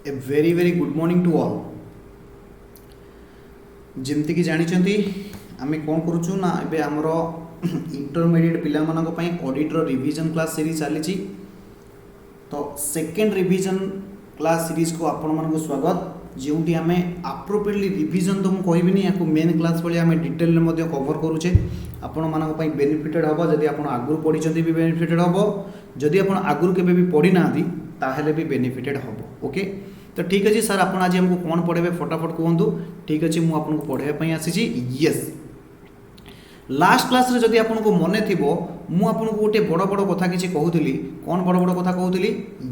A very very good morning to all. जमती कि जानी आम कौन करुचु ना एबे आमर इंटरमीडिएट पिला मानक पई ऑडिटर रिवीजन क्लास सीरीज चली। तो सेकेंड रिवीजन क्लास सीरीज को आपण मानक स्वागत। जोटी आम अप्रोप्रिएटली रिवीजन तो मुझे कहबी या मेन क्लास भाई आम डिटेल में कवर करुचे आपण मानक पई बेनिफिटेड हम। जदि आप आगु पढ़ी भी बेनिफिटेड हम, जदि आप आगु के भी पढ़ी ना ताहले भी बेनिफिटेड हम। ओके तो ठीक अच्छे सर आप आज हमको कौन पढ़े फटाफट कहतु। ठीक अच्छे मुझे आपको पढ़ाई आसी। यस लास्ट क्लास रे जदि आपको मन थी मुझे गोटे बड़ बड़ कथा किसी कहूली। कौन बड़ बड़ कथा कहूली?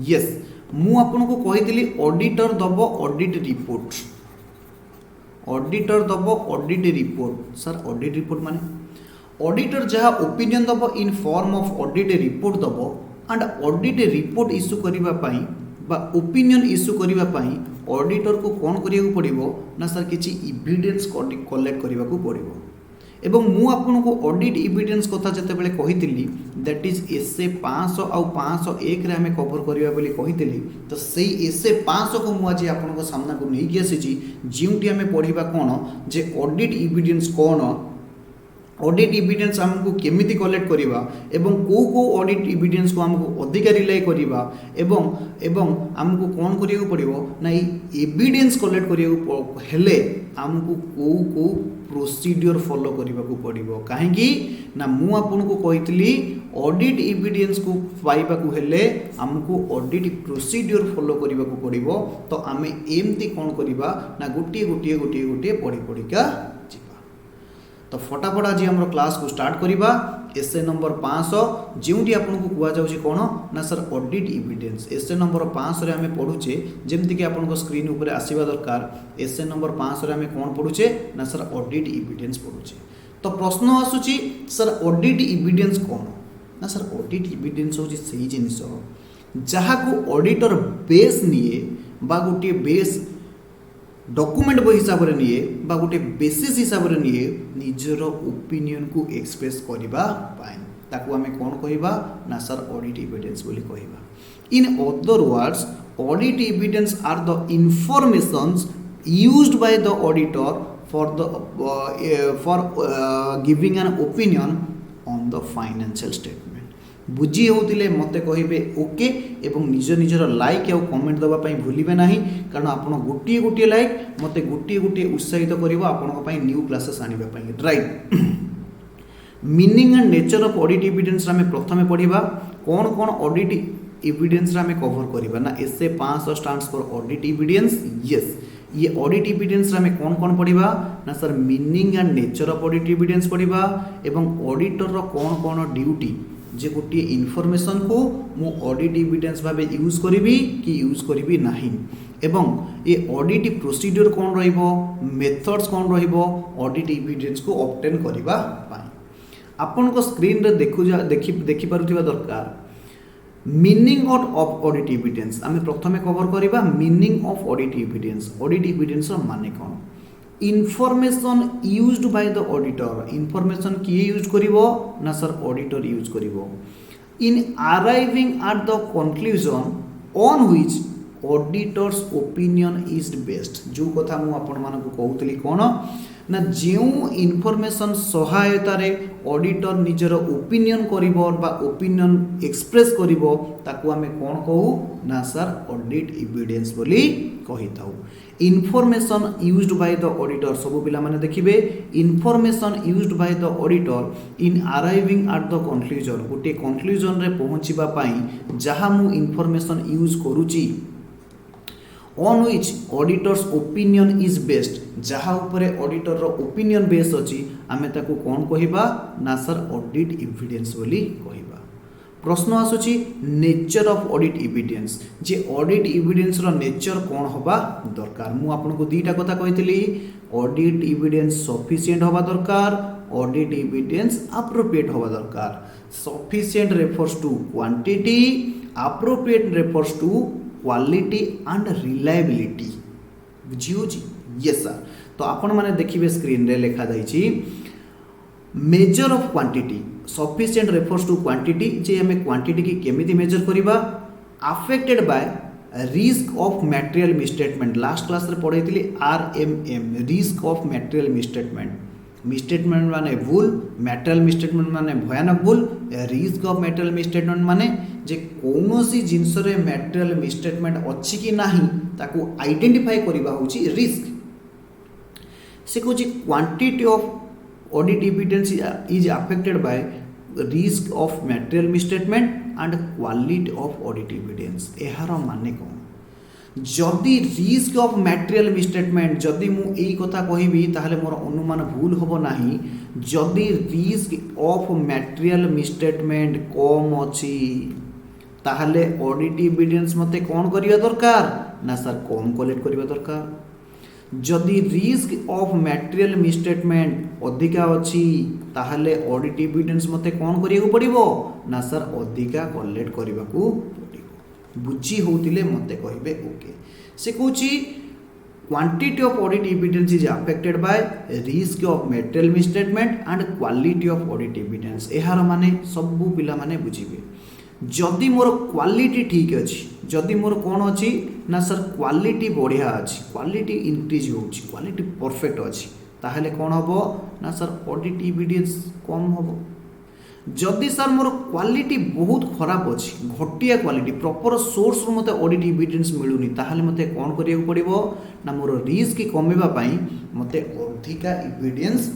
यस मु आपको कही ऑडिटर दब ऑडिट रिपोर्ट। ऑडिटर दब audit report. Sir audit report माने ऑडिटर जहाँ ओपिनियन दब in form of audit report दब एंड ऑडिट रिपोर्ट इश्यू करने बा ओपिनियन इश्यू करने ऑडिटर को कौन करिया पड़िबो ना सर किछि एविडेंस कलेक्ट करने को पड़िबो। एवं मु आपको ऑडिट एविडेंस कथा जते बेले कहितली दैट इज एसए 500 आउ 501 रे हमें कवर करिया बोली कहितली। तो सेही एसए 500 को मु आज आपनको सामना को नहीं आसी जोटी आम पढ़ा कौन जे ऑडिट एविडेंस कौन, ऑडिट एविडेंस आमको केमिति कलेक्ट करवा एवं को ऑडिट एविडेंस को आमको अधिक रिलाय करवा एवं आमको कौन करिया पड़िबो ना एविडेंस कलेक्ट करिया हेले आमको को प्रोसीड्योर फॉलो करने को पड़ो। कहीं ना मु आपको कही ऑडिट एविडेंस को पाइबा को हेले आमको ऑडिट प्रोसीड्योर फॉलो करने को पड़ो। तो आम एमती कौन करवा ना गोटे गोटे गोटे गोटे पढ़ी पढ़िका जीवा। तो फटाफट आज आम क्लास को स्टार्ट करवा। एसए नंबर 500 जोटी आपको कहुच्छे कौन ना sir audit evidence. S A number 500 आम पढ़ुचे जमती कि आपको स्क्रीन उपर आसवा दरकार। एसए नंबर 500 आम कौन पढ़ुचे ना सर ऑडिट एविडेंस पढ़ुचे। तो प्रश्न आसूची सर ऑडिट एविडेंस कौन ना सर ऑडिट एविडेंस हूँ से जिनस जहाँ को ऑडिटर बेस निए बा गोटे बेस डॉक्यूमेंट बही हिसाब से निए बा गोटे बेसिस हिसाब से निए निजर ओपिनियन को एक्सप्रेस करबा पाए ताकू आमे कौन कहबा ना सर ऑडिट एविडेंस बोली कहबा। In other words audit evidence are the informations used by the auditor for giving an opinion on the financial statement. बुझी होतिले मते कहिबे ओके एवं निज निजर लाइक या कमेंट दबा पई भूलिबे नाही कारण आपण गोटिए गोटिए लाइक मते गोटिए गोटिए उत्साहित करिवो आपण पई न्यू क्लासेस आनिबा पई। Right meaning and nature of audit evidence रे प्रथमे पढ़िबा कौन कौन ऑडिट एविडेंस रे कवर करिबा ना SA 500 stands for audit evidence. Yes ये ऑडिट एविडेंस रे कौन कौन पढ़िबा ना sir meaning and nature of audit evidence पढ़िबा एवं ऑडिटर रो कौन कौन ड्यूटी जे गोटे इनफॉरमेशन को मु ऑडिट एविडेंस भाबे यूज करिवि कि यूज करिवि नाही एवं ये ऑडिट प्रोसीड्योर कौन रहिबो मेथड्स कौन रहिबो ऑडिट एविडेंस को ऑब्टेन करिबा पाई। आपन को स्क्रीन रे देखि पारुथिबा दरकार मीनिंग ऑफ ऑडिट एविडेंस। आमे प्रथमे कवर करिबा meaning of audit evidence. Audit evidence रो माने कोन? Information used by the auditor. Information किए यूज करिवो ना सर ऑडिटर यूज करिवो in arriving at the conclusion on which auditor's opinion is based. जो कथा मु आपण मानको कहउतली कोन ना जो इनफॉरमेशन सहायता रे ऑडिटर निजर ओपिनियन करिवो बा ओपिनियन एक्सप्रेस करिवो ताकू आमे कोन कहू ना सर ऑडिट एविडेंस बोली कहि थाउ। Information used by the auditor सब पिला माने देखिबे information used by the auditor in arriving at the conclusion गोटे कंक्लूजन रे पहुंचीबा पई जहां मु इनफॉरमेशन यूज करूची on which auditor's opinion is based जहाँ उपरे ऑडिटर रो ओपिनियन बेस अछि आमे ताकू कौन कहिबा ना सर ऑडिट एविडेंस बोली कहिबा। प्रश्न आसुची नेचर ऑफ ऑडिट एविडेंस जे ऑडिट एविडेंस रो नेचर कौन होबा दरकार। मु आपनको दुईटा कथा कहितली ऑडिट एविडेंस सफिशिएंट होबा दरकार ऑडिट एविडेंस एप्रोप्रिएट होबा दरकार। Sufficient refers to quantity appropriate refers to quality and reliability. बुझियो जी? Yes sir. तो आपण माने देखिबे स्क्रीन रे लिखा जाइछि measure of quantity. Sufficient refers to quantity जे हमें क्वांटिटी की केमिति मेजर करिबा affected by risk of material misstatement last class रे पढ़ाई RMM risk of material misstatement माने भूल मटेरियल मिसस्टेटमेंट माने भयानक भूल रिस्क ऑफ मटेरियल मिसस्टेटमेंट माने जे कौनसी जिनस रे मटेरियल मिसस्टेटमेंट अछि कि नाही ताकू आइडेंटिफाई करबा होची रिस्क से कहूँ quantity of audit evidence is affected by risk of material misstatement and quality of audit evidence एहार माने कौन जदि रिस्क ऑफ मटेरियल मिसस्टेटमेंट जदि मु एई कथा कहिबी ताहले मोर अनुमान भूल होबो नाही जदि रिस्क ऑफ मटेरियल मिसस्टेटमेंट कम अछि ताहले ऑडिट एविडेंस मते कौन करिया दरकार ना सर कम कलेक्ट करिया दरकार जदि रिस्क ऑफ मटेरियल मिसस्टेटमेंट अधिका अछि ताहले ऑडिट एविडेंस मते कौन करिया पड़िबो ना सर अधिका कलेक्ट करिबा को पड़िबो बुझी होतिले मते कहिबे ओके से कहूची quantity of audit evidence is affected by risk of material misstatement and quality of audit evidence एहार माने सबु पिला माने बुझिबे जदि मोर क्वालिटी ठीक अछि जदि मोर कौन अछि ना सर क्वालिटी बढ़िया अछि क्वालिटी इंक्रीज होछि क्वालिटी परफेक्ट अछि ताहले कौन हबो ना सर ऑडिट एविडेंस कम हबो जदि सर मोर क्वालिटी बहुत खराब अछि घटिया क्वालिटी प्रॉपर सोर्स रु मते ऑडिट एविडेंस मिलुनी ताहले मते कौन करिया पड़िबो ना मोर रिस्क कमेबा पई मते अधिका एविडेंस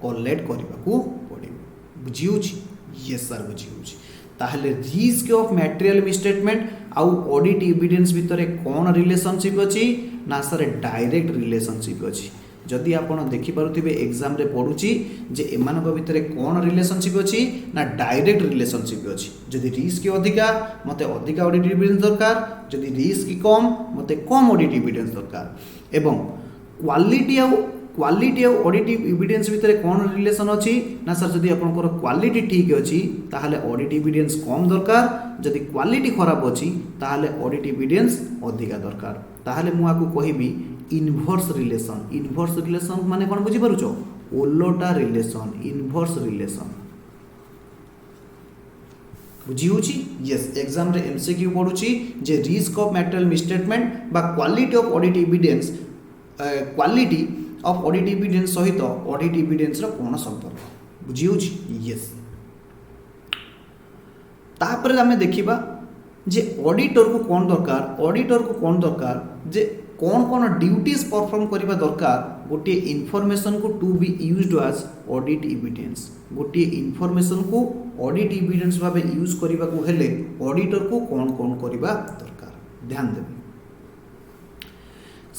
कलेक्ट करबा को पड़िबो बुझिउछि यस सर बुझिउछि ताहले रिस्क ऑफ मटेरियल मिसस्टेटमेंट आउ ऑडिट एविडेंस भितर कौन रिलेशनशिप अछि ना सर डायरेक्ट रिलेशनशिप अछि जदि आपण देखि पारुथिबे एग्जाम रे पढुची जे एमानक भितर कौन रिलेशनशिप अछि ना डायरेक्ट रिलेशनशिप अछि जदि रिस्क अधिका मते अधिका ऑडिट एविडेंस दरकार जदि रिस्क कम मते कम ऑडिट एविडेंस दरकार एवं क्वालिटी ऑफ ऑडिट एविडेंस भितर कौन रिलेशन अछि ना सर जदि आपनकर क्वालिटी ठीक अछि ताहले ऑडिट एविडेंस कम दरकार जदि क्वालिटी खराब अछि ताहले ऑडिट एविडेंस अधिका दरकार ताहले मु आकु कहिबी इनवर्स रिलेशन माने कौन बुझी पारुछो ओलोटा रिलेशन इनवर्स रिलेशन बुझी होची यस एग्जाम रे एमसीक्यू पढुची जे रिस्क ऑफ मटेरियल मिसस्टेटमेंट बा quality of audit evidence quality of audit evidence सहित ऑडिट एविडेंस रो कोन संपर्क बुझी होची यस तापर हमें देखिबा जे ऑडिटर को कौन दरकार जे कौन कौन ड्यूटीज परफॉर्म करबा दरकार गोटे इनफॉरमेशन को to be used as audit evidence गोटे इनफॉरमेशन को ऑडिट एविडेंस भाबे यूज करबा को हेले ऑडिटर को कौन कौन करबा दरकार ध्यान देबे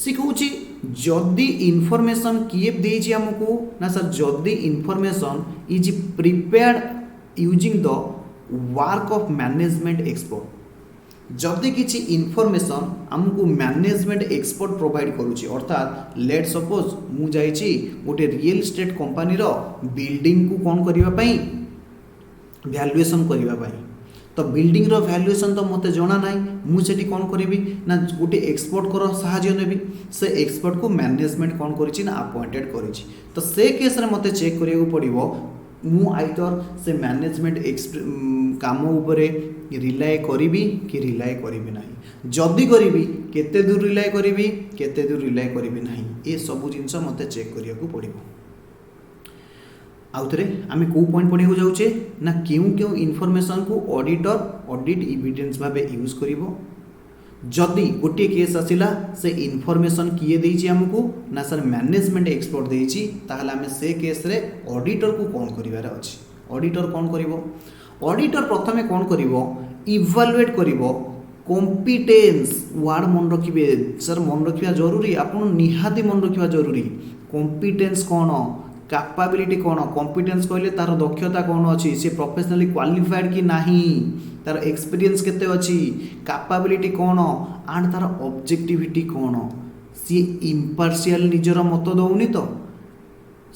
सिखौची जदि इनफॉरमेशन किए देछि हमको ना सर जदि information is prepared using the work of management expert जदि किछि इनफॉरमेशन हमको मैनेजमेंट एक्सपर्ट प्रोवाइड करूची अर्थात लेट सपोज मु जाइछि गोटे रियल एस्टेट कंपनी रो बिल्डिंग को कौन करबा पई वैल्यूएशन करबा पई तो बिल्डिंग रो वैल्यूएशन तो मते जणा नाही मु सेठी कौन करबी ना गोटे एक्सपर्ट करो सहाय्य नेबी से एक्सपर्ट को मैनेजमेंट कौन करिछि ना अपॉइंटेड करिछि तो से केस रे मते चेक करियो पड़िबो मु आइदर से मैनेजमेंट काम उपरे रिलाय करिबी कि रिलाय करिबी नाही जदि करिबी केते दूर रिलाय करिबी केते दूर रिलाय करिबी नाही ए सब जिंस मते चेक करिया को पड़िबो आउथरे आमे को पॉइंट पढियो जाउचे ना केउ इनफॉरमेशन को ऑडिट एविडेंस भाबे यूज करिवो जदि गोटे केस आसिला से इनफॉरमेशन किए देछि हमको ना सर मैनेजमेंट एक्सपर्ट देछि ताहले हमें से केस रे ऑडिटर को कौन करिवार अछि ऑडिटर कौन करिवो ऑडिटर प्रथमे कौन करिवो इवैल्यूएट करिवो कॉम्पिटेंस वर्ड मन रखिबे सर मन रखिबा जरूरी आपन निहाती मन रखिबा जरूरी कॉम्पिटेंस कौन कैपेबिलिटी कौन कॉम्पिटेंस कहले तार दक्षता कौन अछि से प्रोफेशनली क्वालिफाइड कि नाही तार एक्सपीरियंस केते अछि कैपेबिलिटी कौन एंड तार ऑब्जेक्टिविटी कौन सी इम्पार्शियल निजर मत दउनी तो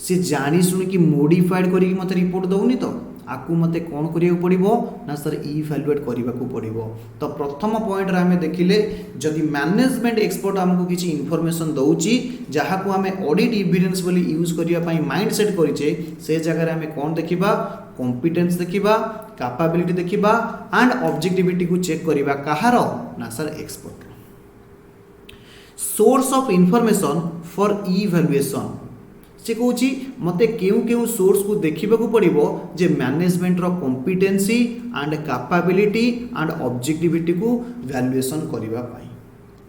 से जानी सुनी कि मॉडिफाइड करी मते रिपोर्ट दउनी तो आकु मते कौन करिया पड़िबो ना सर इवैल्यूएट करिबा को पड़िबो तो प्रथम पॉइंट रे हमें देखिले जदि मैनेजमेंट एक्सपर्ट हमको किछि इन्फॉर्मेशन दउची जहा को हमें ऑडिट एविडेंस बोली यूज करिया पई माइंड सेट करिचे से जगह रे हमें कौन देखिबा कॉम्पिटेंस देखिबा कैपेबिलिटी देखिबा एंड ऑब्जेक्टिविटी को चेक करिबा कहार ना sir expert. Source of information for evaluation से कहूँ मते केउ केउ सोर्स को देखा पड़ो जे मैनेजमेंट रो competency and capability and objectivity को वैल्यूएशन करबा पाई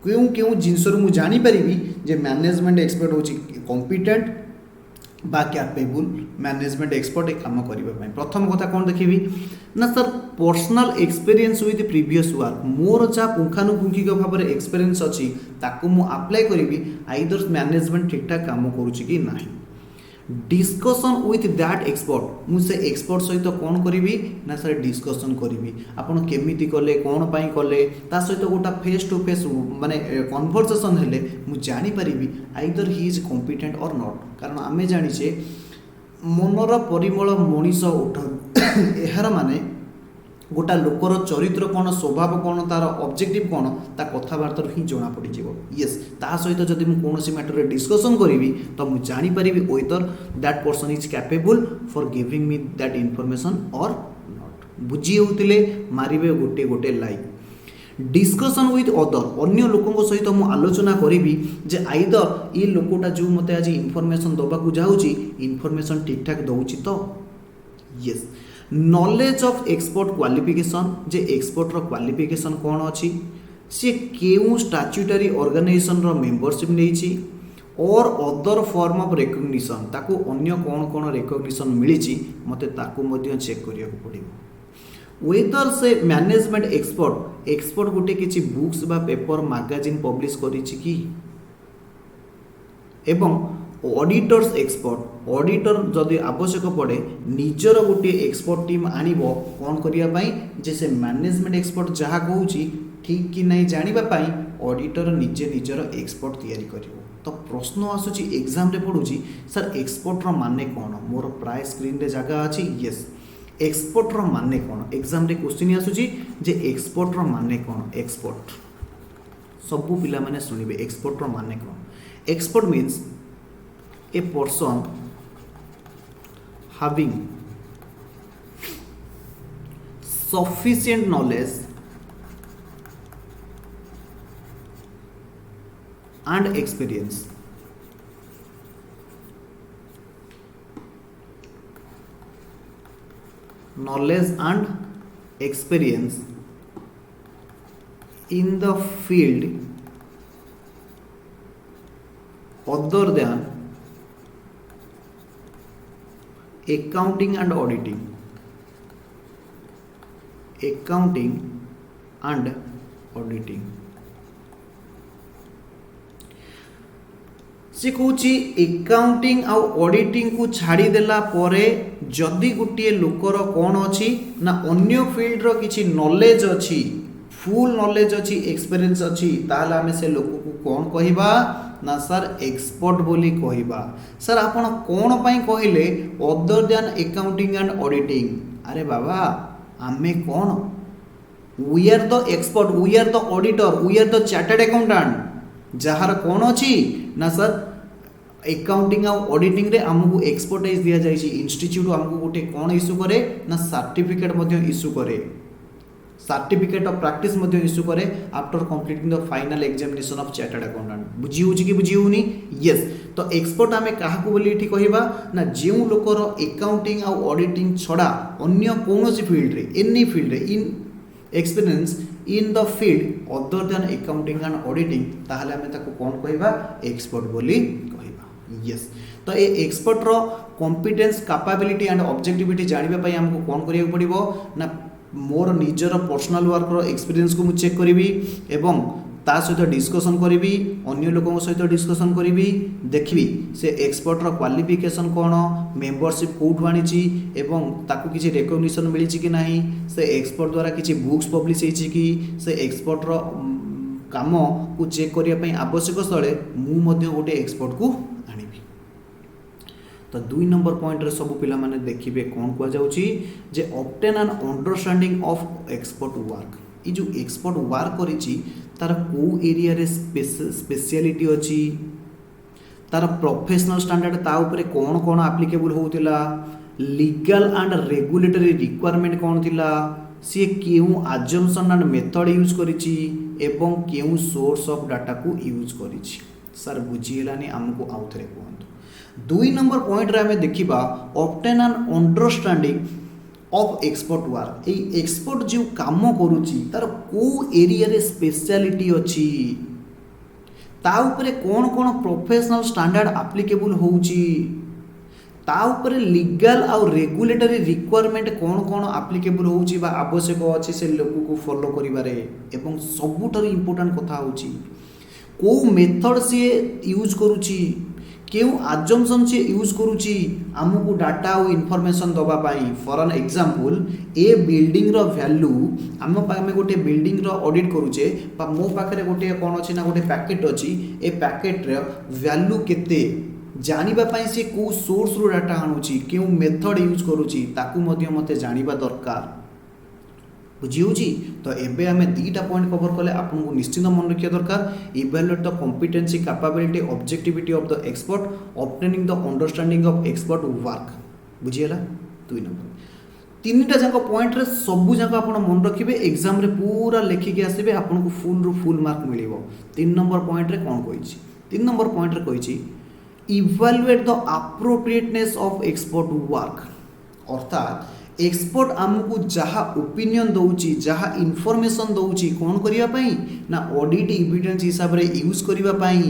केउ केउ जिनस मु जानी परिबी जे मैनेजमेंट एक्सपर्ट होची कॉम्पिटेंट बा कैपेबल मैनेजमेंट एक्सपर्ट एक काम करने। प्रथम कथा कौन देखी ना sir personal experience with previous work more जहाँ पुंखानुपुंखिक भाव में एक्सपीरियंस अच्छी ताकू मु अप्लाई करी आइदर मैनेजमेंट ठीक ठाक काम करुच्ची कि ना। डिस्कसन विथ दैट एक्सपर्ट मुझे एक्सपर्ट सहित कौन करी ना सर डिस्कसन करी आपड़ केमी कले कौन पाई कले ता सहित गोटा फेस टू फेस माने कन्वर्सेशन हेले मु जानी परिबी आइदर ही इज कॉम्पिटेंट और नॉट। कारण आमे जानिचे मनर परिमल मनीष उठ यार माने गोटा लोकर चरित्र कौन स्वभाव कौन तार ऑब्जेक्टिव कौन ता कथबार्ता ही जना पड़ येस ता सहित जदि मुझे कौन मैटर डिस्कसन करी तो मुझे जानीपरि whether that person is capable for giving me that information or not. बुझी होते मारे गोटे गोटे लाइक डिस्कसन विथ अदर अन्य लोकों सहित मु आलोचना करी जे आइदर ये लोकटा जो मते आज इनफॉरमेशन दबाकू जाऊँगी इनफॉरमेशन ठीक ठाक दौची तो yes. Knowledge of expert qualification जे एक्सपर्ट रो क्वालिफिकेशन कौन अच्छी सी केउ स्टैट्यूटरी ऑर्गेनाइजेशन रो मेंबरशिप नहीं और अदर फॉर्म ऑफ रिकॉग्निशन ताकू अन्य कौन कौन रिकॉग्निशन मिली मते ताकू मध्य चेक करिया पड़िबो। वेदर से मैनेजमेंट एक्सपर्ट गोटे किसी बुक्स बा पेपर मैगजीन पब्लिश करिछि कि एवं ऑडिटर्स एक्सपर्ट ऑडिटर जदि आवश्यक पड़े निजर गोटे एक्सपर्ट टीम आनिबो कौन करिया पाई जे से मैनेजमेंट एक्सपर्ट जहाँ कहूँ ठीक कि नहीं जानिबा ऑडिटर निजे निजर एक्सपर्ट तैयारी करिवो। तो प्रश्न आसुची एग्जाम रे पड़ुची सर एक्सपर्ट रो माने कौन मोर प्राय स्क्रीन रे जगह अच्छी येस एक्सपर्ट रो माने कौन एग्जाम रे क्वेश्चन आसुची जे एक्सपर्ट रो माने कौन एक्सपर्ट सबू पिला माने सुनिबे एक्सपर्ट रो माने कौन। Expert means a person having sufficient knowledge and experience in the field other than accounting and auditing से कौच एकाउंटिंग आउ ऑडिटिंग को छाड़ी देला परे जदि गोटे लोकर कौन अच्छी ना अन्य फील्ड रो किछि नॉलेज अच्छी फुल नॉलेज अच्छी एक्सपीरियंस अच्छी ताहले आमे से लोक को कौन कहिबा ना सर एक्सपर्ट बोली कहिबा। सर आपण कौन पाई कहले other than accounting and auditing अरे बाबा आमे कौन we are the expert we are the auditor we are the chartered accountant जहार कौन अच्छी ना सर अकाउंटिंग और ऑडिटिंग रे आमको एक्सपर्टाइज दिया जाइए इंस्टीट्यूट आमको गोटे कौन इश्यू करे ना सर्टिफिकेट इश्यू करे सर्टिफिकेट ऑफ प्रैक्टिस इश्यू करे after completing the final examination of chartered accountant. बुझी होची कि बुझी होनी यस। तो एक्सपर्ट आमे काहाकू बोली एठी कहिबा ना जेउ लोकर अकाउंटिंग और ऑडिटिंग छड़ा अन्य कोनोसी फील्ड रे एनी फील्ड रे in experience in the field other than accounting and auditing ताहले आमे ताको कोन कहिबा एक्सपर्ट बोली कहिबा यस। तो ए एक्सपर्ट रो कॉम्पिटेंस कैपेबिलिटी एंड ऑब्जेक्टिविटी जानिबा पई हमको कोन करिया पड़िबो ना मोर निजर पर्सनल वर्क रो एक्सपीरियंस को मुझे चेक करी एवं ता सहित डिस्कसन करी अन्य लोकों सहित डिस्कसन करी देखी से एक्सपर्ट रो क्वालिफिकेशन कौन मेंबरशिप कोठु आनी एवं ताकू किसी रिकॉग्निशन मिली कि नहीं से एक्सपर्ट द्वारा किसी बुक्स पब्लिश होती कि से एक्सपर्ट रो काम को चेक करने आवश्यक स्थले मु गोटे एक्सपर्ट को आनी। तो 2 नंबर पॉइंट रे सब पिला माने देखिबे कोन को जाउची जे obtain an understanding of expert work ई जो एक्सपर्ट वर्क करिची तार को एरिया रे स्पेशलिटी अछि तार प्रोफेशनल स्टैंडर्ड ता ऊपर कोन कोन एप्लीकेबल होतिला लीगल एंड रेगुलेटरी रिक्वायरमेंट कौन थिला, सी केउ अजम्पशन एंड मेथड यूज करिछि एवं केउ सोर्स ऑफ डाटा को यूज करिछि। सर बुझीलानी हमको आउ थरे कहंतु। 2 नंबर पॉइंट रे हमें देखिबा obtain an understanding of expert work. A expert जो काम करूची तार को एरिया रे स्पेशलिटी अछि, ता ऊपर कौन कौन प्रोफेशनल स्टैंडर्ड एप्लीकेबल होउची, ता ऊपर लीगल आउ रेगुलेटरी रिक्वायरमेंट कौन कौन एप्लीकेबल होउची बा आवश्यक अछि से लोक को फॉलो करिबारे। एवं सबुठार इंपोर्टेंट कथा होउची को मेथड से यूज करूची, केउ अजम्पशन से यूज करूची हमको डाटा और इनफॉरमेशन दबा पाई। For an example a building रो वैल्यू आम पामे गोटे बिल्डिंग रो ऑडिट करूचे बा मो पाखरे गोटे कोन अछि ना गोटे पैकेट अछि, ए पैकेट रे वैल्यू केते जानिबा पाई से को सोर्स रो डाटा आनुची, केउ मेथड यूज करूची ताकू मध्य मते जानिबा दरकार। बुझी होची तो एबे हमें 2टा पॉइंट कवर कले आपन को निश्चित मन रखिया दरकार। Evaluate the competency capability objectivity of the expert obtaining the understanding of expert work. बुझिएला 2 नंबर 3टा जाक पॉइंट रे सबु जाक आपन मन रखिबे, एग्जाम रे पूरा लेखि के आसीबे, आपन को फुल रो फुल मार्क मिलिबो। 3 नंबर पॉइंट रे कोन कहिछि, 3 नंबर पॉइंट रे कहिछि evaluate the appropriateness of expert work. अर्थात एक्सपर्ट आमको जहाँ ओपिनियन दौची, जहाँ इनफॉरमेशन दौची कौन करिया पाई ना ऑडिट एविडेंस हिसाब रे यूज करिया पाई,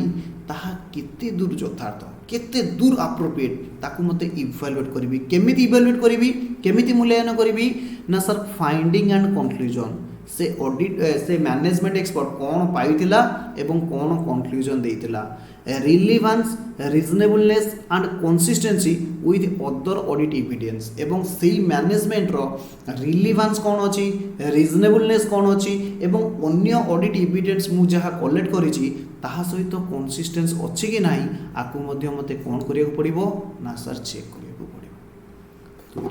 ताहा केते दूर यथार्थ केते दूर एप्रोप्रिएट ताकू मते इवैल्यूएट करबी। केमिति इवैल्यूएट करबी, केमिति मूल्यांकन करबी ना सर फाइंडिंग एंड कंक्लूजन से ऑडिट से मैनेजमेंट एक्सपर्ट कौन पाइथिला एवं कौन कंक्लूजन देइथिला, relevance reasonableness and consistency with other audit evidence एवं सेही मैनेजमेंट रो रिलेवेंस कौन अछि, रिजनेबलनेस कौन अछि एवं अन्य ऑडिट एविडेंस मु जहा कलेक्ट करिछि ताहा सहित कंसिस्टेंस अछि कि नाही आकु मध्य मते कौन करिया पड़िबो ना सर चेक करिया पड़िबो।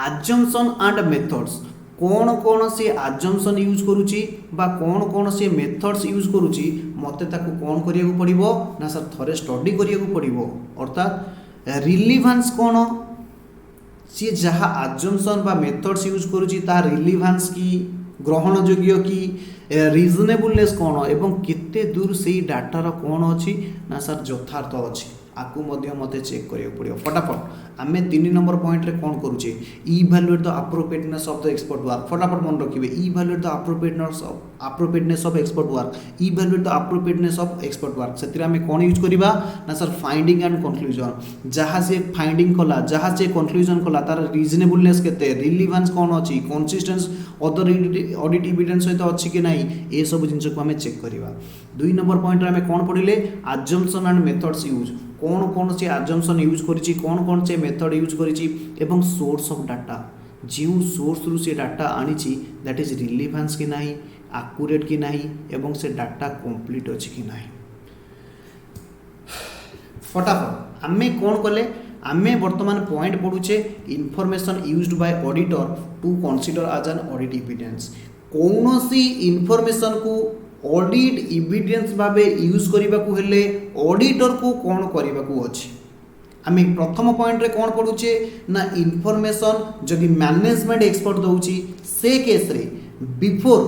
अजम्पशन एंड मेथड्स कौन कौन से अजम्पशन यूज करूची बा कौन कौन से मेथड्स यूज करूची मते ताकू कौन करिया पड़िबो ना सर थरे स्टडी करिया पड़िबो। अर्थात रिलेवेंस कौन सी जहाँ अजम्पशन बा मेथड्स यूज करूची ता रिलेवेंस की ग्रहण योग्य की, रिजनेबलनेस कौन एवं केते दूर से डाटा रो कौन अछि ना सर यथार्थ अछि आकु मध्य मते चेक करिया पड़ियो। फटाफट आमे 3 नंबर पॉइंट रे कोन करूचे evaluate the appropriateness of the expert work. फटाफट मन रखिबे evaluate the appropriateness of expert work, evaluate the appropriateness of expert work. सेतिरा आमे कोन यूज करिबा ना सर फाइंडिंग एंड कंक्लूजन, जहाँ से फाइंडिंग कला जहाँ से कंक्लूजन कला तार रीजनेबलनेस केते, रिलेवेंस कोन अछि, कंसिस्टेंस अदर ऑडिट एविडेंस सहित अछि कि नाही, ए सब जिंस को आमे चेक करिबा। 2 नंबर पॉइंट रे आमे कोन पढिले अजम्पशन एंड मेथड्स यूज, कौन कौन से अजम्पशन यूज करिछि, कौन कौन से मेथड यूज करिछि एवं सोर्स ऑफ डाटा जो सोर्स रु से डाटा आनिछि दैट इज रिलेवेंस कि नाही, एक्यूरेट कि नाही एवं से डाटा कंप्लीट अछि कि नाही। फटाफट आमे कौन कले आमे वर्तमान पॉइंट पढुचे information used by auditor to consider as an audit evidence. कौनसी इनफॉरमेशन को ऑडिट एविडेंस भाबे यूज करबा को हेले ऑडिटर को कौन करबा को अछि। आमे प्रथम पॉइंट रे कौन पढुचे ना इनफॉरमेशन जदि मैनेजमेंट एक्सपर्ट दउची से केस रे before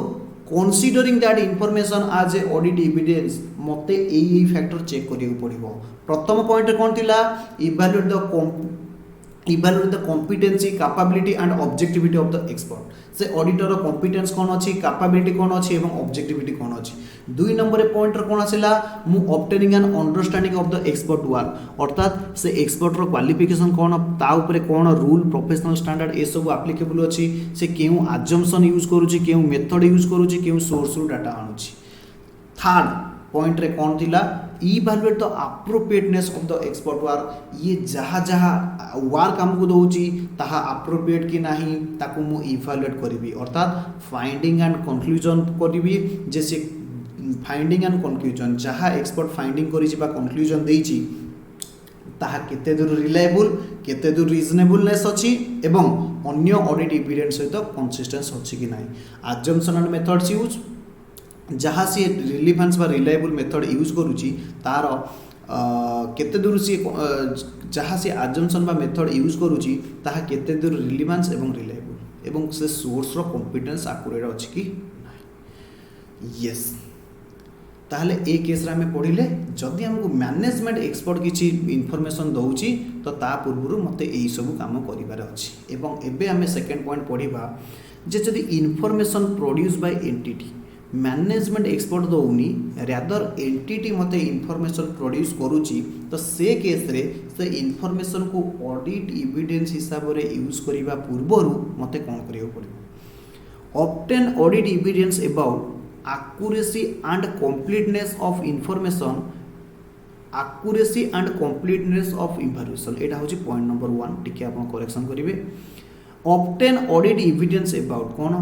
considering that information as a audit evidence मते एई फैक्टर चेक करियो पड़िबो। प्रथम पॉइंट रे कौन थिला evaluate the competency capability and objectivity of the expert. से ऑडिटर रो कॉम्पिटेंस कौन अछि, कैपेबिलिटी कौन अछि एवं ऑब्जेक्टिविटी कौन अछि। 2 नंबर पॉइंट रे कौन आसिला मु obtaining N understanding of the expert work. अर्थात से एक्सपर्ट रो क्वालिफिकेशन कौन, ता ऊपर कौन रूल प्रोफेशनल स्टैंडर्ड ए सब एप्लीकेबल अछि, से केउ अजम्पशन यूज करूची, केउ मेथड यूज करूची, केउ सोर्स रो डाटा आनुची। थर्ड पॉइंट रे कौन थिला evaluate the appropriateness of the expert work. ये जहाँ जहाँ वर्क हमको दउची ताहा एप्रोप्रिएट कि नाही ताकू मु इवैल्यूएट करिवि। अर्थात फाइंडिंग एंड कंक्लूजन करिवि, जैसे फाइंडिंग एंड कंक्लूजन जहाँ एक्सपर्ट फाइंडिंग करिछि बा कंक्लूजन देइछि ताहा केते दूर रिलायबल, केते दूर रिजनेबलनेस अछि एवं अन्य ऑडिट एविडेंस सहित कंसिस्टेंस अछि कि नाही। अजम्पशन एंड मेथड्स यूज जहाँ सी रिलेवेंस बा रिलायबल मेथड यूज करूची तार केते दूर सी जहाँ सी आजम्पशन बा मेथड यूज करूची ताहा केते दूर रिलेवेंस एवं रिलायबल एवं से सोर्स रो कॉम्पिटेंस आकुरेट अछि कि नाही। यस ताहले ए केस रे हमें पढ़िले जदि हमको मैनेजमेंट एक्सपर्ट किछि इनफॉरमेशन दउची तो ता पूर्व मते एई सब काम करिवार अछि। एवं एबे हमें सेकंड पॉइंट पढ़िबा जे जदि information produce by entity management expert दउनी रादर एंटिटी मते इनफॉरमेशन प्रोड्यूस करूची तो से केस रे से इनफॉरमेशन को ऑडिट एविडेंस हिसाब रे यूज करिबा पूर्वरु मते कोन करियो पड़िबो obtain audit evidence about accuracy and completeness of information accuracy and completeness of information एटा होची पॉइंट नंबर 1 टिके आपण करेक्शन करिवे obtain audit evidence about कोन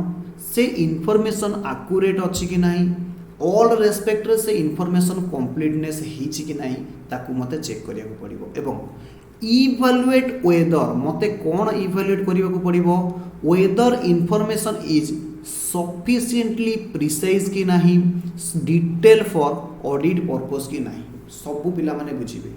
से इनफॉरमेशन एक्यूरेट अछि कि नाही ऑल रेस्पेक्ट रे से इनफॉरमेशन कंप्लीटनेस हिची कि नाही ताकू मते चेक करिया को पड़िबो एवं इवैल्यूएट वेदर मते कोन इवैल्यूएट करिया को पड़िबो whether information is sufficiently precise कि नाही डिटेल फॉर ऑडिट पर्पस कि नाही सबु पिला माने बुझिबे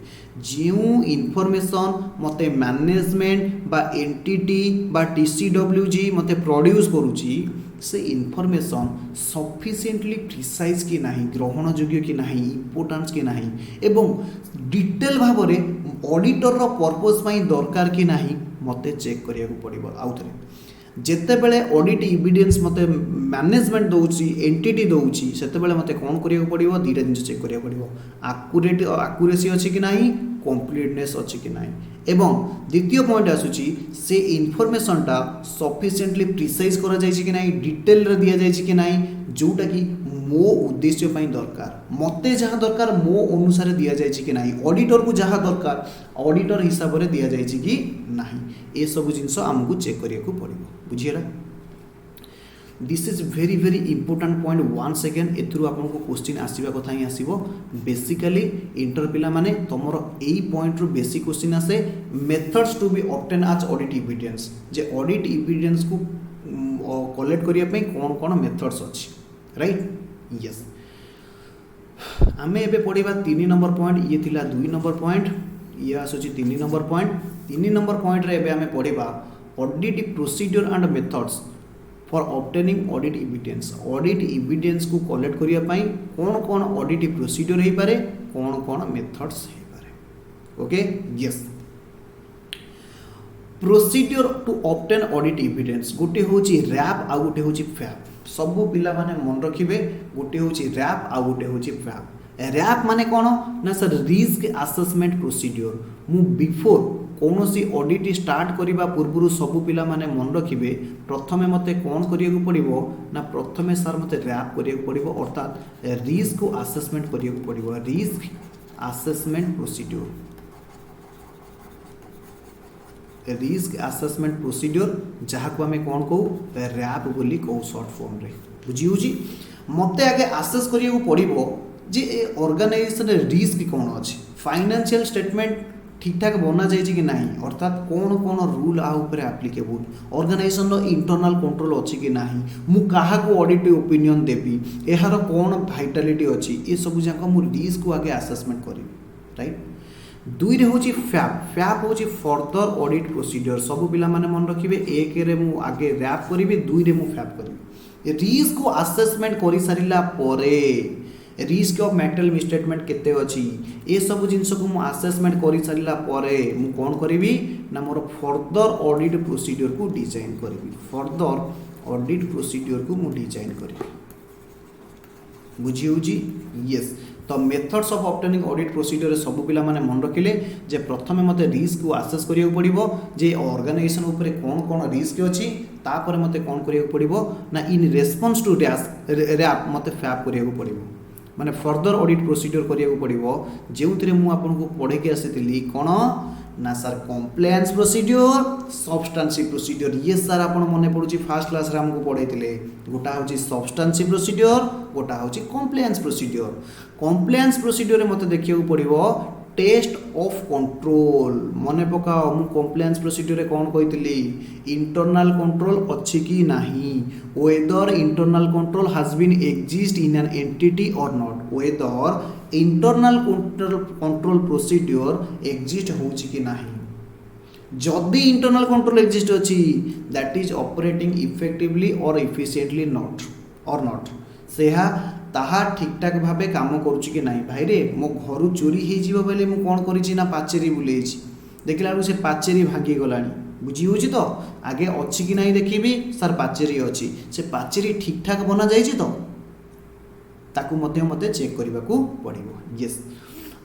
जेउ इनफॉरमेशन मते मैनेजमेंट बा एंटिटी बा टीसीडब्ल्यूजी मते प्रोड्यूस करूची से इनफॉरमेशन सफिशिएंटली प्रिसाइज कि नाही ग्रहण योग्य कि नाही इंपोर्टेंस कि नाही एवं डिटेल भाव रे ऑडिटर रो पर्पस पई दरकार कि नाही मते चेक करिया को पड़िबो आउथरे जेते बेले ऑडिट एविडेंस मते मैनेजमेंट दउची एंटिटी दउची सेते बेले मते कोन करिया पड़िबो दीटा जिंस चेक करिया पड़िबो एक्यूरेसी अछि कि नाही कंप्लीटनेस अछि कि नाही एवं द्वितीय पॉइंट आसुची से इनफॉरमेशन टा सफिशिएंटली प्रिसाइज करा जायछि कि नाही डिटेल रे दिया जायछि कि नाही जोटा कि मो उद्देश्य पई दरकार मते जहाँ दरकार मो अनुसार दिया जायछि कि नाही ऑडिटर को जहाँ दरकार ऑडिटर हिसाब रे दिया जायछि कि नाही ए सब जिंस हमकु चेक करिया को पड़िबो बुझियला this is very very important point one second एथुरु आपन को क्वेश्चन आसीबा कथा ही आसीबो बेसिकली इंटर पिला माने तमरो एई पॉइंट रु बेसिक क्वेश्चन आसे methods to be obtain as audit evidence जे ऑडिट एविडेंस को कलेक्ट करिया पई कोन कोन मेथड्स अछि राइट यस आमे एबे पढिबा 3 नंबर पॉइंट ये थिला 2 नंबर पॉइंट ये आसुची 3 नंबर पॉइंट 3 नंबर पॉइंट रे एबे आमे पढिबा audit procedure and methods for obtaining audit evidence को कलेक्ट करिया पई कोन कोन ऑडिट प्रोसीजर हे पारे कोन कोन मेथड्स हे पारे okay yes procedure to obtain audit evidence गोटे होची रैप आ गोटे होची फैप सबु पिला माने मन रखिबे गोटे होची रैप आ गोटे होची फैप रैप माने कोन ना सर रिस्क असेसमेंट प्रोसीजर मु बिफोर कौन सी ऑडिट स्टार्ट करने पूर्व सबु पिला माने मन रखिबे प्रथमे मते कौन करिया को पड़िबो ना प्रथमे सर मते रैप करिया को पड़िबो अर्थात रिस्क को असेसमेंट करिया को पड़िबो रिस्क असेसमेंट प्रोसीजर जहाँ को आमे कौन कहू रैप बोली कहू शॉर्ट फॉर्म रे बुझी होजी मते आगे असेस करिया को पड़िबो जे ऑर्गेनाइजेशन रिस्क कौन अछि फाइनेंशियल स्टेटमेंट ठीक ठाक बना जाइए कि नहीं अर्थात कौन कौन रूल आ ऊपर एप्लिकेबल ऑर्गेनाइजेशन रो इंटरनल कंट्रोल अच्छी कि नहीं मु कहा को ऑडिट ओपिनियन देबी एहार कौन वाइटालिटी अच्छी ये सब जाक मु रिस्क को आगे असेसमेंट करी राइट दुई रे होची फैप होची फर्दर ऑडिट प्रोसीजर सब पिला माने मन रखिबे एक रे मु आगे रैप करिवे दुई रे मु फैप करिवे रिस्क को असेसमेंट करि सारिला परे रिस्क ऑफ मेटल मिसस्टेटमेंट केते अछि ए सब जिंस को मु असेसमेंट करि सारिला परे मु कोन करिवि ना मोर फर्दर ऑडिट प्रोसीजर को डिजाइन करिवि बुझियो जी यस तो methods of obtaining audit procedure सब पिला माने मन रखिले जे प्रथमे मते रिस्क को असेस करियो पड़िबो जे ऑर्गेनाइजेशन ऊपर कोन कोन रिस्क अछि तापर मते कोन करियो पड़िबो ना इन रेस्पोंस टू रैप मते फैप करियो पड़िबो माने फर्दर ऑडिट प्रोसीजर करिया को पड़िबो जेउतरे मु आपन को पढे के आसीतिली कोन ना sir compliance procedure substantive procedure ये सर आपन मने पडुची फर्स्ट क्लास रे हमको पढैतिले गोटा होची सब्सटेंसिव प्रोसीजर गोटा होची कंप्लायंस प्रोसीजर रे मते देखियो पड़िबो टेस्ट ऑफ कंट्रोल मने पकाओ मु कंप्लायंस प्रोसीजर रे कोन कहितली इंटरनल कंट्रोल अछि कि नाही whether internal control has been exist in an entity or not whether internal control procedure exist होची कि नाही जदि इंटरनल कंट्रोल एक्जिस्ट अछि that is operating effectively or efficiently not सेहा ताहा ठीक ठाक भाबे काम करूची कि नाही भाई रे मो घर चोरी हे जीव बेले मु कोन करिची ना पाचेरी बुलेची देखला से पाचेरी भांगी गलानी बुझी होची तो आगे अछि कि नाही देखिबी सर पाचेरी अछि से पाचेरी ठीक ठाक बना जाईची तो ताकू मते चेक करने को पड़ो येस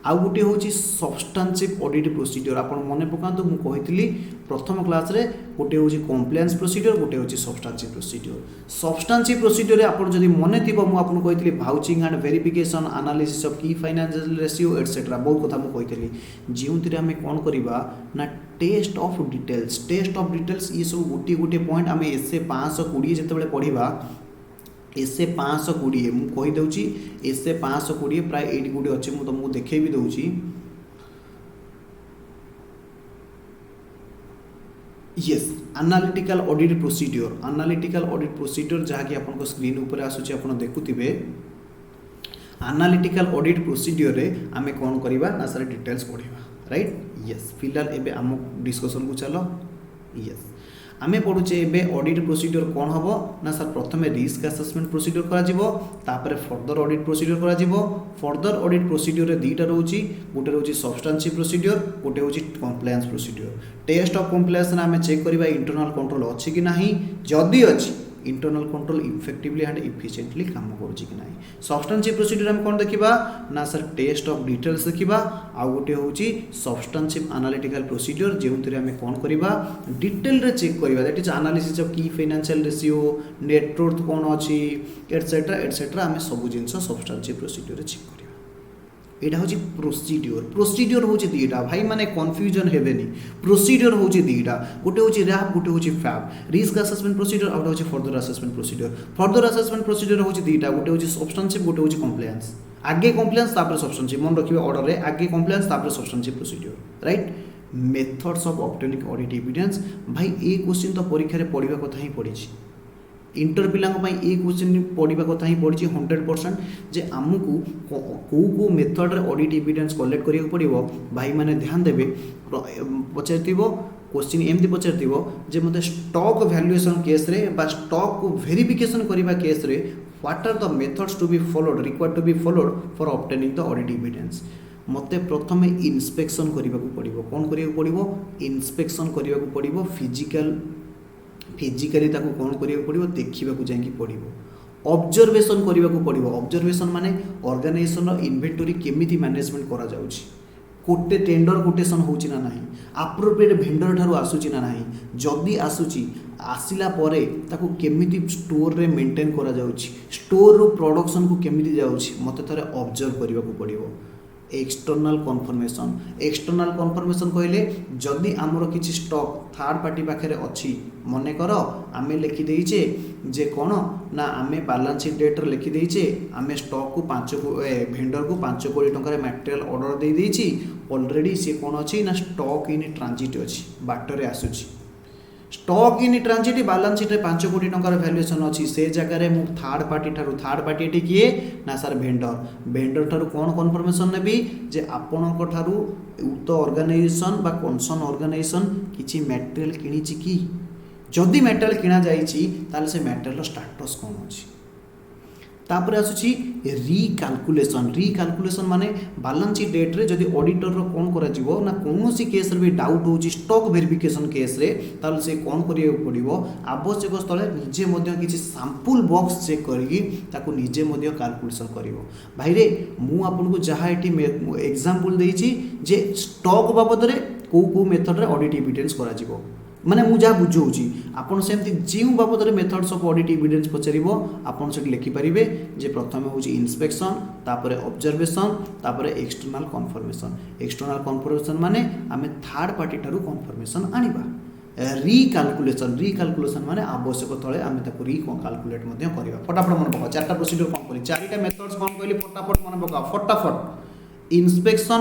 आउ गोटे हूँ सब्सटेंसिव ऑडिट प्रोसीड्योर आपन मन पकातु मु कही प्रथम क्लास रे गोटे हूँ कम्प्लायंस प्रोसीड्योर गोटे हूँ सब्सटेंसिव प्रोसीड्योर आपन जदि मन थी मुझे कही भाउचिंग एंड वेरिफिकेशन एनालिसिस ऑफ की फाइनेंशियल रेशियो एटसेट्रा बहुत कथा मुझे कही जो आम कौन करवा ना टेस्ट ऑफ डिटेल्स ये सब गोटे गोटे पॉइंट आम एसे 520 जिते पढ़ा एसे 520 मु कही दउची एसे 520 प्राय 8 गुडी अछि मु तुमको देखै भी दउची यस एनालिटिकल ऑडिट प्रोसीड्योर जहा कि आपन को स्क्रीन ऊपर आसुची आपन देखुतिबे एनालिटिकल ऑडिट प्रोसीड्योर रे आमे कोन करिवा ना सारे डिटेल्स पढिबा राइट यस फिलहाल एबे हम डिस्कशन को चलो यस आमे पढ़ुचे एबे ऑडिट प्रोसीड्योर कौन हम ना सर प्रथम रिस्क असेसमेंट प्रोसीड्योर करा जिवो तापरे फर्दर ऑडिट प्रोसीड्योर करा जिवो फर्दर ऑडिट प्रोसीड्योर रे दीटा रहउची गोटे रहउची सब्सटेंसिव प्रोसीड्योर गोटे होची compliance procedure test of compliance ना आमे चेक करबा इंटरनल कंट्रोल अछि कि नाही जदी अछि internal control effectively and efficiently काम करूची कि नाही सब्सटेंसिव प्रोसीड्योर हम कोन देखिबा ना सर टेस्ट ऑफ डिटेल्स देखिबा आ गोटे होची सब्सटेंसिव एनालिटिकल प्रोसीड्योर जेउतरे हम कोन करिबा डिटेल रे चेक करिबा दैट इज एनालिसिस ऑफ की फाइनेंशियल रेशियो नेट वर्थ कोन अछि एटसेट्रा हम सब जिंस सब्सटेंसिव प्रोसीड्योर रे चेक करिबा एटा होची प्रोसीड्योर होची दीटा भाई माने कंफ्यूजन हेबेनी प्रोसीड्योर होची दीटा गोटे होची रैप गोटे होची FAP risk assessment procedure out होची फर्दर असेसमेंट प्रोसीड्योर होची दीटा गोटे होची सब्सटेंसिव गोटे होची कम्प्लायंस आगे कम्प्लायंस तापर सब्सटेंसिव मन रखिबे ऑर्डर रे आगे कम्प्लायंस तापर substantive procedure right methods of obtaining audit evidence भाई ए क्वेश्चन तो परीक्षा रे पढिबा कथा ही पढिछि इंटर पिला ए क्वेश्चन पढ़ा कथा ही पड़ी 100% जे आमको कौ मेथड रे ऑडिट एविडेंस कलेक्ट करिया पड़ो भाई माने ध्यान देबे पचार क्वेश्चन एमती पचार जे मते स्टॉक वैल्यूएशन केस रे बा स्टॉक को वेरिफिकेशन करबा केस रे what are the methods to be followed required to be followed for obtaining the audit evidence मते प्रथम इंस्पेक्शन करबा को पड़ो कौन करिया पड़ो इंस्पेक्शन करबा को पड़ो फिजिकली ताको कौन करिया पड़ो देखा जाकि पड़ो ऑब्जर्वेशन करने को पड़ो ऑब्जर्वेशन माने ऑर्गेनाइजेशन इन्वेंटरी केमिति मैनेजमेंट करा जाउछि कोटे टेंडर कोटेशन होछि ना नाही एप्रोप्रिएट वेंडर ठारू आसुछि ना नाही जदी आसुछि आसिला परे ताको केमिति स्टोर रे मेंटेन करा जाउछि स्टोर रो प्रोडक्शन को केमिति जाउछि मते थरे ऑब्जर्व करबा को पड़ो एक्सटर्नल कन्फर्मेशन कहले जदि आमर किछि स्टॉक थर्ड पार्टी पाखे अच्छी मन कर आमे लिखि देइचे जे कौन ना आमे बैलेंस शीट डेट लिखि देइचे आमे स्टॉक को 5 भेंडर को 5 कोटी टंका मटेरियल ऑर्डर दे देइची ऑलरेडी से कौन अच्छी ना स्टॉक इन ट्रांजिट अच्छी बाटर आसुची stock in transit balance sheet 5 कोटी टंकार वैल्यूएशन अच्छी से जगह मु थर्ड पार्टी एटी किए ना सर भेंडर ठारू कौन कन्फर्मेशन नेबी जे आपणक ठारू उक्त ऑर्गेनाइजेशन बा कंसर्न ऑर्गेनाइजेशन किछि मटेरियल किनिछि कि जदि मटेरियल किना जाइछि ताले से मटेरियल स्टेटस कौन अछि तापर आसुछि रिकाल्कुलेशन माने बैलेंस शीट डेट रे जदि ऑडिटर रो कोन करा जिवो ना कोनोसी केस रे भी डाउट होछि स्टॉक वेरिफिकेशन केस रे ताल से कोन करियो पड़िवो आवश्यक स्थले निजे मध्ये किछि सैंपल बॉक्स चेक करिकि ताको निजे मध्ये कैलकुलेशन करिवो भाई रे मु आपन को जहा एठी एग्जांपल देइछि जे स्टॉक बाबद रे को मेथड रे ऑडिट एविडेंस करा जिवो माने मु जा बुझौछि आपन सेमति जिउ बाबद रे मेथड्स ऑफ ऑडिट एविडेंस पचरिबो आपन सेठी लिखि परिबे जे प्रथमे होछि इंस्पेक्शन तापरे ऑब्जर्वेशन तापरे एक्सटर्नल कन्फर्मेशन माने आमे थर्ड पार्टी ठारू कन्फर्मेशन आनिबा रिकाल्कुलेशन माने आवश्यक तळे आमे ताको रिकाल्कुलेट मध्ये करिबा फटाफट मन पका चारटा प्रोसीजर कोन करी चारिटा मेथड्स कोन कहली फटाफट मन पका फटाफट inspection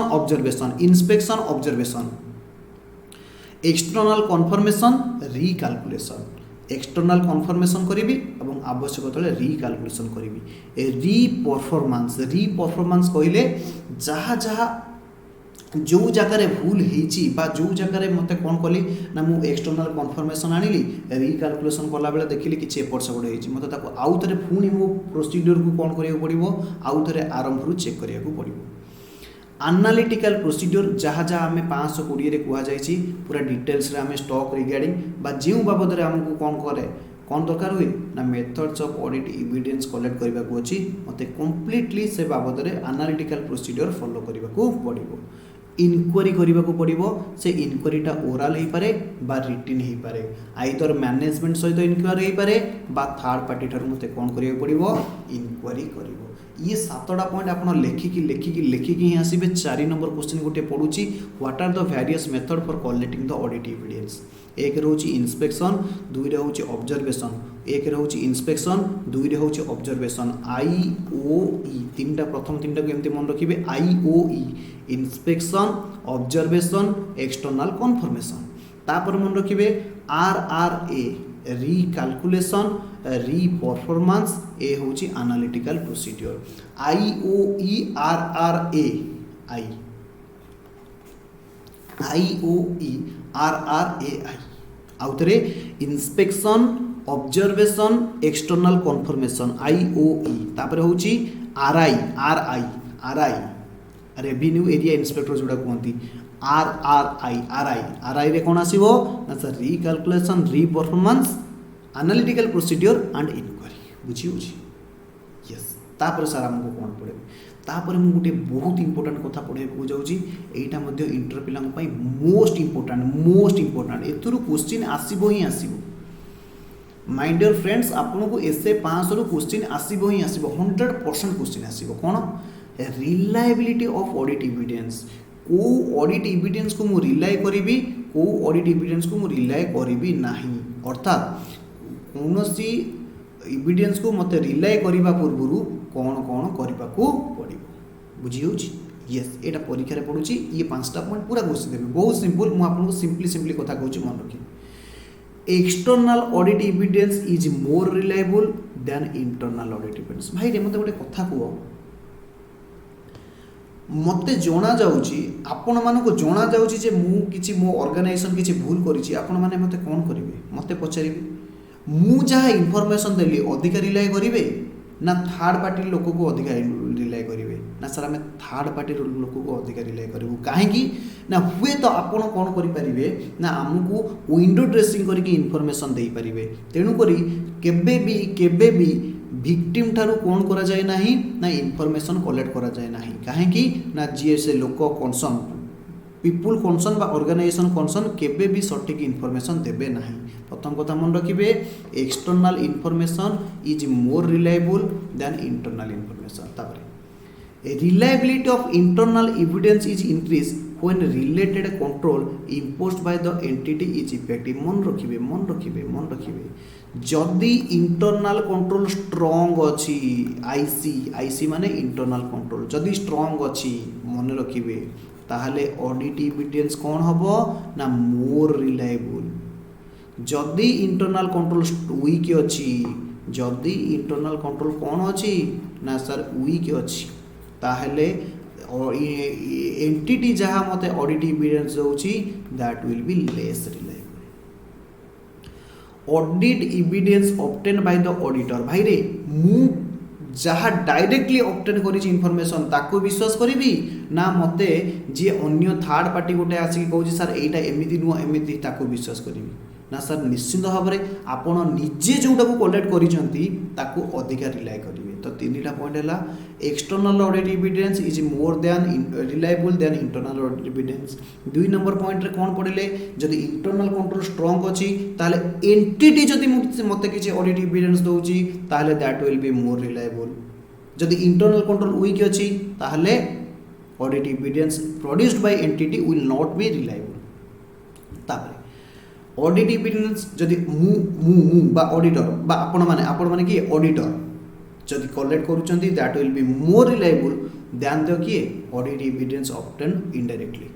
observation external confirmation recalculation external confirmation करी और आवश्यक तले रिकाल्कुलेसन करी। री परफॉर्मेंस कहले जहाँ जहाँ जो जगार भूल होती जो जगार मत कौन कली ना मु एक्सटर्नाल कन्फर्मेशन आनिली रिकाल्कुलेसन कला बेले देखिली कि एपट सेपट होती मत आउ थे पुणी मो प्रोसीड्योर को कौन करा पड़ो आउ थे आरंभ चेक करा पड़ो। एनालिटिकल प्रोसीड्योर जहाँ जहाँ आम 520 कहुई पूरा डिटेल्स आम स्टॉक रिगार्डिंग बा जो बाबद आमको कौन करे कौन दरकार हुए ना methods of audit evidence collect करने को अच्छी मत कम्प्लीटली से बाबद एनालिटिकल प्रोसीड्योर फॉलो करने को पड़ो। इनक्वारी करने को पड़ो से इनक्वारीटा ओराल हो पारे बा रिटिन हो पारे आइदर मैनेजमेंट सहित इनक्वारी हो पारे बा थर्ड पार्टी ठार मत कौन करा पड़ो इनक्वारी कर। ये 7टा पॉइंट आप लेखिकी ही आसबे। 4 नंबर क्वेश्चन गोटे पड़ुची what are the various method for collecting the audit evidence. 1 रोची इंस्पेक्शन 2 रे होची ऑब्जर्वेशन 1 रे होची इंस्पेक्शन 2 रे होची ऑब्जर्वेशन IOE 3टा प्रथम 3टा को एमती मन रखिबे IOE inspection observation external conformation तापर मन रखिबे RRA रिकाल्कुलेशन री परफॉर्मेंस ए होची analytical procedure IOE RRA IOE RRAI आउ थे inspection observation external conformation IOE तापर होची RI रेवेन्यू एरिया इंस्पेक्टर जोड़ा कहती RI रे कौन आसीबो ना सर रिकाल्कुलेशन री performance analytical procedure and inquiry बुझी यस। तापर सर आमको कौन पड़े तापर मु गोटे बहुत इंपोर्टेंट कथा पढ़ाई जाऊँगी एटा मध्य इंटर पिलांग पई मोस्ट इंपोर्टेंट एथुरु क्वेश्चन आसीबो ही आसीबो माय डियर फ्रेंड्स आपनको एसए 500 रु क्वेश्चन आसीबो ही आसीबो 100% क्वेश्चन आसीबो कोन रिलायबिलिटी ऑफ ऑडिट एविडेंस को ऑडिट एविडेंस को मु रिलाय करिवि को ऑडिट एविडेंस को मु रिलाय करिवि नाही अर्थात कौनसी एविडेंस को मते रिलाय करिबा पूर्वरु कौन कौन करबा को पड़िबो बुझी होची यस। एटा परीक्षा रे पडुची ये 5टा पॉइंट पूरा क्वेश्चन देबे बहुत सिंपल मु आपनको सिंपली कथा कहूची मन रखी। External audit evidence is more reliable than internal audit evidence. भाई रे मते गोटे कथा को मते जना जाउची आपण मानको जना जाउची जे मु किछि मो ऑर्गेनाइजेशन किछि भूल करिछि आपण माने मते कोन करिवे मते पचारिबे मु जहाँ इनफॉरमेशन देली अधिका रिलाय करिवे ना थर्ड पार्टी लोक को अधिका रिलाय करिवे ना सर आम थर्ड पार्टी लोक को अधिका रिलाय करूँ कहीं ना हुए तो आपण कौन करें ना आमको विंडो ड्रेसिंग करके इनफॉरमेशन दे पारे तेणुक केबे भी विक्टिम ठारू कौन करा जाए नाही ना इनफॉरमेशन कलेक्ट करा जाए नाही कहीं ना जी से लोक कनसर्न पीपुल कनसर्न बा ऑर्गेनाइजेशन कनसर्न केबे भी सटीक इनफॉरमेशन देबे नाही। प्रथम कथा मन रखिबे external information is more reliable than internal information. तापर reliability of internal evidence is increase when related control imposed by the entity is effective. मन रखिबे जदि इंटरनल कंट्रोल स्ट्रांग अच्छी आईसी माने इंटरनल कंट्रोल जदि स्ट्रांग अच्छी मन रखिबे ताहले ऑडिट एविडेंस कौन हबो ना मोर रिलायबल। जदि इंटरनल कंट्रोल वीक अच्छी जदि इंटरनल कंट्रोल कौन अच्छी ना सर वीक अच्छी ताहले एंटिटी जहाँ मते ऑडिट एविडेंस होची that will be less reliable. Audit evidence obtain bye the auditor भाई रे मु जहाँ डायरेक्टली ऑब्टेन करी इनफॉरमेशन ताको विश्वास करी ना मते जी अन्य थर्ड पार्टी गोटे आसिक कहूँ सर एटा एमती नुह एमती ताको विश्वास करी ना सर निश्चिंत भाव में आपण निजे जोटा को कलेक्ट करिसेंती अधिका रिलाय करेंगे। तो 3टा पॉइंट है external audit evidence is more than reliable than internal audit evidence. 2 number point रे कौन पड़े जदि इंटरनल कंट्रोल स्ट्रांग अच्छी ताले एंटिटी जदि मते किसी ऑडिट एविडेंस दउची ताले that will be more reliable. जदि इंटरनल कंट्रोल वीक अच्छी ताले audit evidence produced by entity will not be reliable. तापर ऑडिट एविडेंस जदि मु बा ऑडिटर बा आपण माने कि ऑडिटर जदि कलेक्ट करूचंती that will be more reliable than the किए audit evidence obtain indirectly.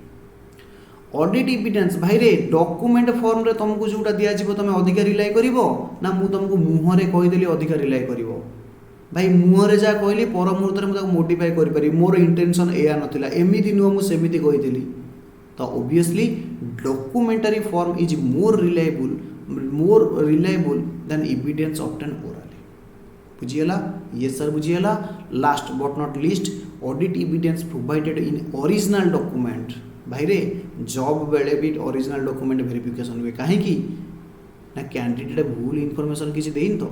Audit evidence भाई रे डॉक्यूमेंट फॉर्म रे तुमको जोटा दिया जीवो तमे अधिकार रिलाय करिवो ना मु तुमको मुहरे कहि देली अधिकार रिलाय करिवो भाई मुहरे जा कहली पर मुहूर्त में मुझे मोडिफाई करी मोर इंटेंशन एया नथिला एमिति नुह मु सेमिति कहिदेली तो obviously documentary form is more reliable than evidence obtain orally बुझीगला ये सर बुझीगला last but not least audit evidence provided in original document भाई रे जॉब बेले भी ओरिजिनल डॉक्यूमेंट वेरिफिकेशन हुए कहीं ना कैंडिडेट भूल इनफॉरमेशन किसी देन तो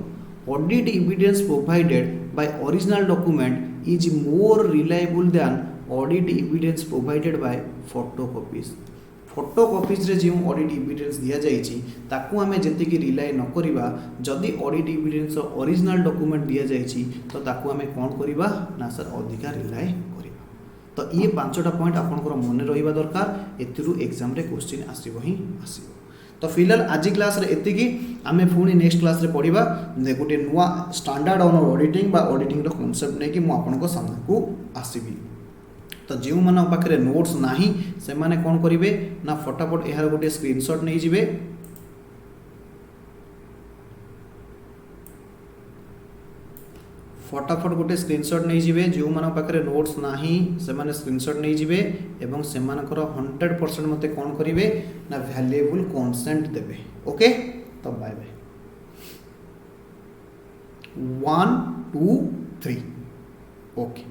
audit evidence provided by original document is more reliable then audit evidence provided by photocopies रे जो ऑडिट एविडेंस दिया जाइछि ताकू आमे जति कि रिलाय न करिबा जदि ऑडिट एविडेंस ओरिजिनल डॉक्यूमेंट दिया जाइछि तो ताकू आमे कोन करिबा ना सर अधिकार रिलाय करिबा तो ये पांचटा पॉइंट आपनकर मन रहिबा दरकार एतिरु एग्जाम रे क्वेश्चन आसीबो ही आसीबो तो फिलहाल आज क्लास रे एतिकी आमे पुणी नेक्स्ट क्लास रे पढ़िबा गोटे नुआ स्टैंडर्ड ऑन ऑडिटिंग बा ऑडिटिंग रो कांसेप्ट नै कि मु आपनको सामने को आसीबी तो जो मन पाखे नोट्स नाही से माने कोन करिवे ना फटाफट एहार गोटे स्क्रीनशॉट नै जिवे फटाफट गोटे स्क्रीनशॉट नहीं जिवे जो मन पाखे नोट्स नाही से माने स्क्रीनशॉट नहीं जिवे एवं से मानकर 100% मते कोन करिवे ना वैल्यूएबल कंसेंट देबे ओके तो बाय बाय 1 2 3 ओके